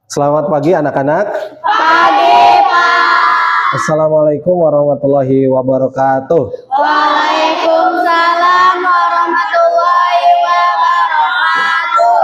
Selamat pagi anak-anak. Pagi, Pak. Assalamualaikum warahmatullahi wabarakatuh. Waalaikumsalam warahmatullahi wabarakatuh.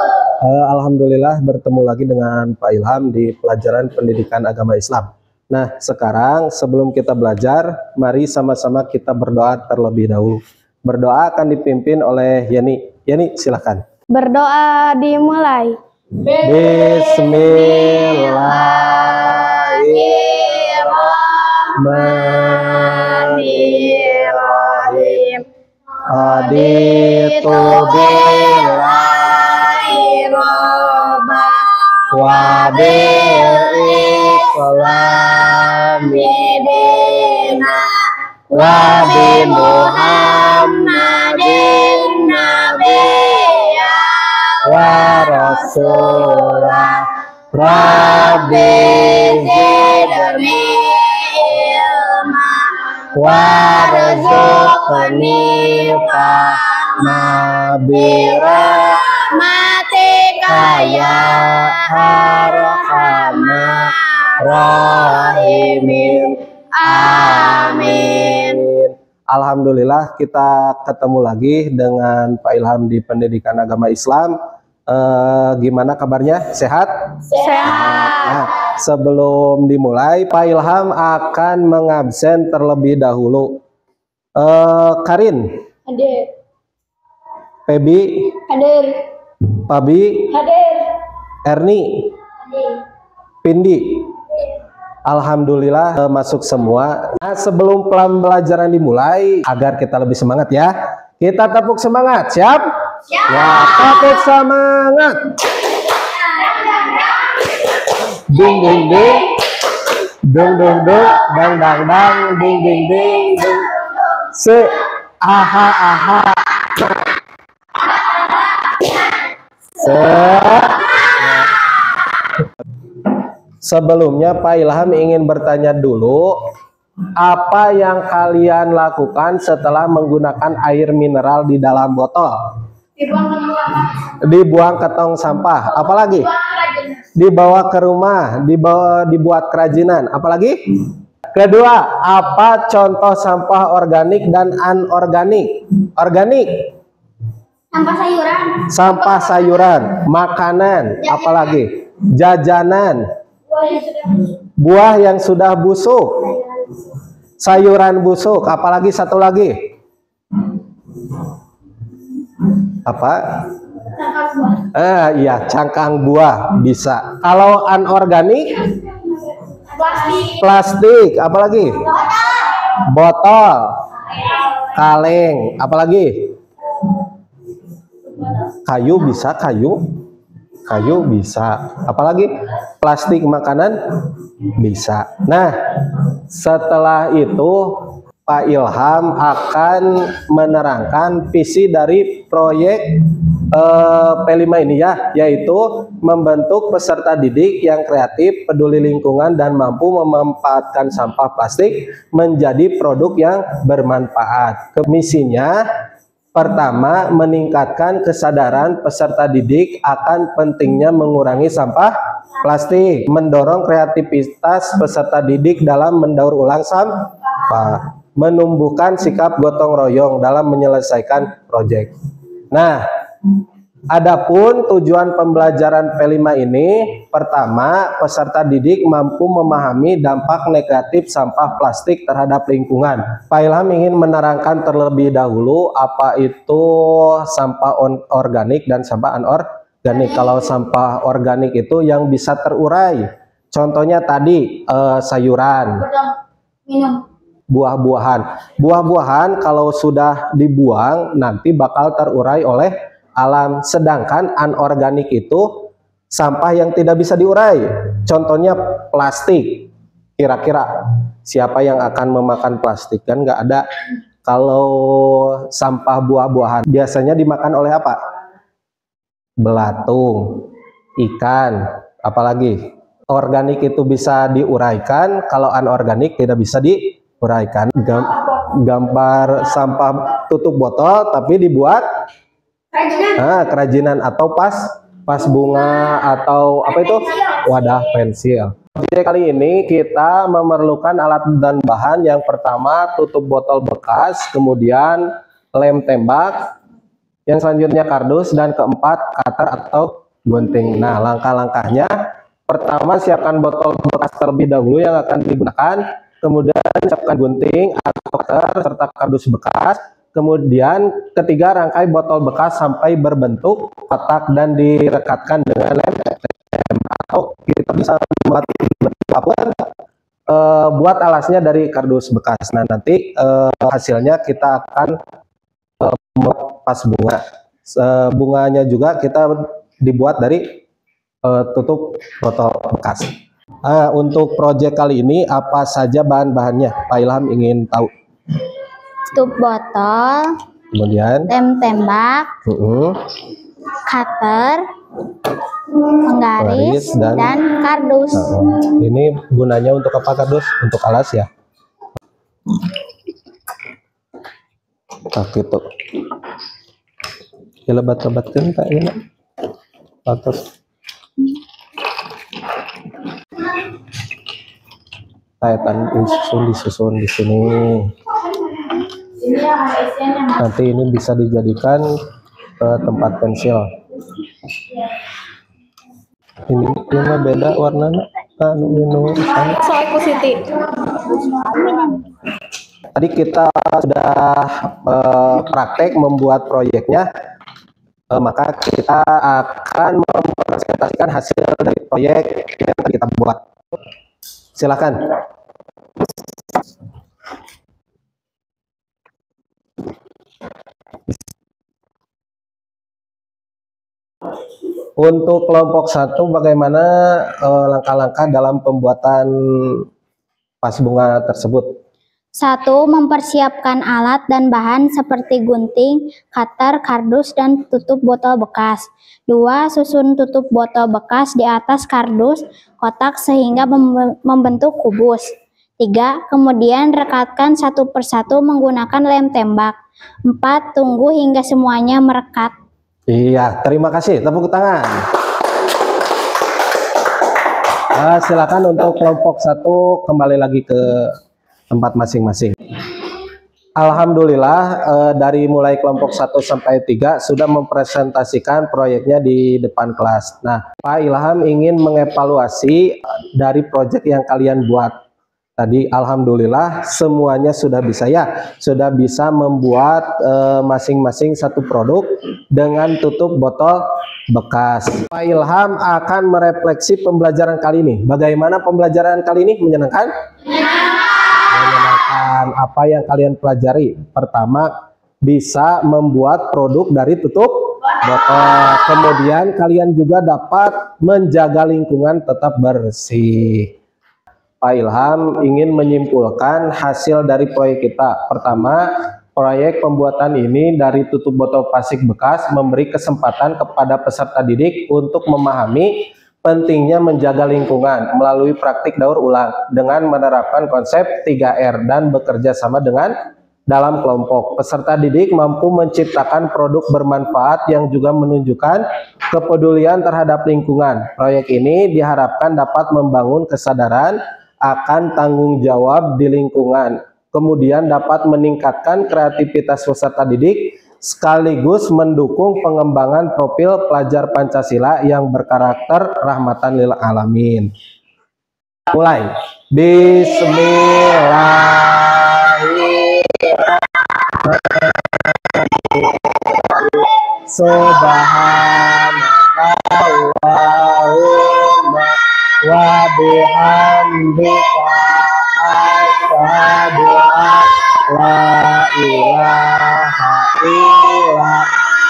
Alhamdulillah bertemu lagi dengan Pak Ilham di pelajaran pendidikan agama Islam. Nah, sekarang sebelum kita belajar, mari sama-sama kita berdoa terlebih dahulu. Berdoa akan dipimpin oleh Yani. Yani, silakan. Berdoa dimulai. Bismillahirrahmanirrahim. Aditu billahi robba wa bi'islami dina wa bi Muhammadin nabiyya wa rasulah rabbi zidni ilma warzuqni fahma birahmatika ya arhamar rahimin. Amin. Alhamdulillah kita ketemu lagi dengan Pak Ilham di pendidikan agama Islam. Gimana kabarnya? Sehat? Sehat. Nah, sebelum dimulai, Pak Ilham akan mengabsen terlebih dahulu. Karin, Hadir. Pebi, Hadir. Pabi, Hadir. Erni, Hadir. Pindi. Alhamdulillah masuk semua. Nah, sebelum pembelajaran dimulai, agar kita lebih semangat ya, kita tepuk semangat. Siap? Siap. Ya, tepuk semangat. Ding ding ding, dung dung dung, dang dang dang, ding ding ding, ding. Se, aha aha. Se. Sebelumnya Pak Ilham ingin bertanya dulu, apa yang kalian lakukan setelah menggunakan air mineral di dalam botol? Dibuang ke tong sampah. Apalagi? Dibawa ke rumah, dibuat kerajinan. Apalagi? Kedua, apa contoh sampah organik dan anorganik? Organik, Sampah sayuran. sampah sayuran, makanan, apalagi? Jajanan, buah yang sudah busuk, sayuran busuk, apalagi satu lagi? Apa? Iya, cangkang buah bisa. Kalau anorganik? Plastik, apalagi? Botol, kaleng, apalagi? Kayu bisa, kayu bisa, apalagi? Plastik makanan bisa. Nah, setelah itu Pak Ilham akan menerangkan visi dari proyek P5 ini ya, yaitu membentuk peserta didik yang kreatif, peduli lingkungan, dan mampu memanfaatkan sampah plastik menjadi produk yang bermanfaat. Misinya pertama, meningkatkan kesadaran peserta didik akan pentingnya mengurangi sampah plastik, mendorong kreativitas peserta didik dalam mendaur ulang sampah, menumbuhkan sikap gotong royong dalam menyelesaikan proyek. Nah, adapun tujuan pembelajaran P5 ini, pertama, peserta didik mampu memahami dampak negatif sampah plastik terhadap lingkungan. Pak Ilham ingin menerangkan terlebih dahulu apa itu sampah organik dan sampah anorganik. Kalau sampah organik itu yang bisa terurai, contohnya tadi sayuran, Minum. Buah-buahan kalau sudah dibuang nanti bakal terurai oleh alam, sedangkan anorganik itu sampah yang tidak bisa diurai. Contohnya plastik. Kira-kira siapa yang akan memakan plastik? Kan nggak ada. Kalau sampah buah-buahan biasanya dimakan oleh apa? Belatung, ikan, apalagi? Organik itu bisa diuraikan, kalau anorganik tidak bisa diuraikan. Gambar sampah tutup botol tapi dibuat Kerajinan atau pas bunga atau apa itu, wadah pensil. Jadi kali ini kita memerlukan alat dan bahan. Yang pertama tutup botol bekas, kemudian lem tembak, yang selanjutnya kardus, dan keempat cutter atau gunting. Nah, langkah-langkahnya, pertama siapkan botol bekas terlebih dahulu yang akan digunakan, kemudian siapkan gunting atau cutter serta kardus bekas. Kemudian ketiga, rangkai botol bekas sampai berbentuk kotak dan direkatkan dengan lem atau kita bisa membuat apapun. Buat alasnya dari kardus bekas. Nah, nanti hasilnya kita akan pas bunga. Bunganya juga kita dibuat dari tutup botol bekas. Untuk proyek kali ini apa saja bahan-bahannya? Pak Ilham ingin tahu. Tutup botol, Kemudian lem tembak, cutter, penggaris, dan kardus. Ini gunanya untuk apa kardus? Untuk alas ya? Nah, gitu. Dilebat-lebatkan tak ini? Atas. Kaitan disusun di sini. Nanti ini bisa dijadikan tempat pensil. Ini mah beda warnanya. Tadi kita sudah praktek membuat proyeknya, maka kita akan mempresentasikan hasil dari proyek yang kita buat. Silakan. Untuk kelompok 1, bagaimana langkah-langkah dalam pembuatan pas bunga tersebut? 1. Mempersiapkan alat dan bahan seperti gunting, cutter, kardus, dan tutup botol bekas. 2. Susun tutup botol bekas di atas kardus kotak sehingga membentuk kubus. 3. Kemudian rekatkan satu persatu menggunakan lem tembak. 4. Tunggu hingga semuanya merekat. Iya, terima kasih. Tepuk tangan. Silakan untuk kelompok 1 kembali lagi ke tempat masing-masing. Alhamdulillah dari mulai kelompok 1 sampai 3 sudah mempresentasikan proyeknya di depan kelas. Nah, Pak Ilham ingin mengevaluasi dari proyek yang kalian buat. Tadi alhamdulillah semuanya sudah bisa ya, sudah bisa membuat masing-masing satu produk dengan tutup botol bekas. Pak Ilham akan merefleksi pembelajaran kali ini. Bagaimana pembelajaran kali ini? Menyenangkan? Menyenangkan. Apa yang kalian pelajari? Pertama, bisa membuat produk dari tutup botol. Kemudian kalian juga dapat menjaga lingkungan tetap bersih. Pak Ilham ingin menyimpulkan hasil dari proyek kita. Pertama, proyek pembuatan ini dari tutup botol plastik bekas memberi kesempatan kepada peserta didik untuk memahami pentingnya menjaga lingkungan melalui praktik daur ulang dengan menerapkan konsep 3R dan bekerja sama dengan dalam kelompok. Peserta didik mampu menciptakan produk bermanfaat yang juga menunjukkan kepedulian terhadap lingkungan. Proyek ini diharapkan dapat membangun kesadaran akan tanggung jawab di lingkungan, kemudian dapat meningkatkan kreativitas peserta didik sekaligus mendukung pengembangan profil pelajar Pancasila yang berkarakter rahmatan lil alamin. Mulai. Bismillahirrahmanirrahim. Subhanallahumma wa bihamdika asyhadu an la ilaha illa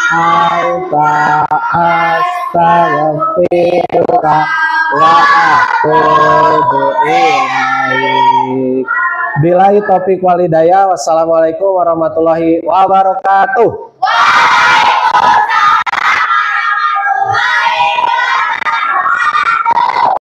anta astaghfiruka wa atubu ilaik. Billahi taufiq wal hidayah. Wassalamualaikum warahmatullahi wabarakatuh.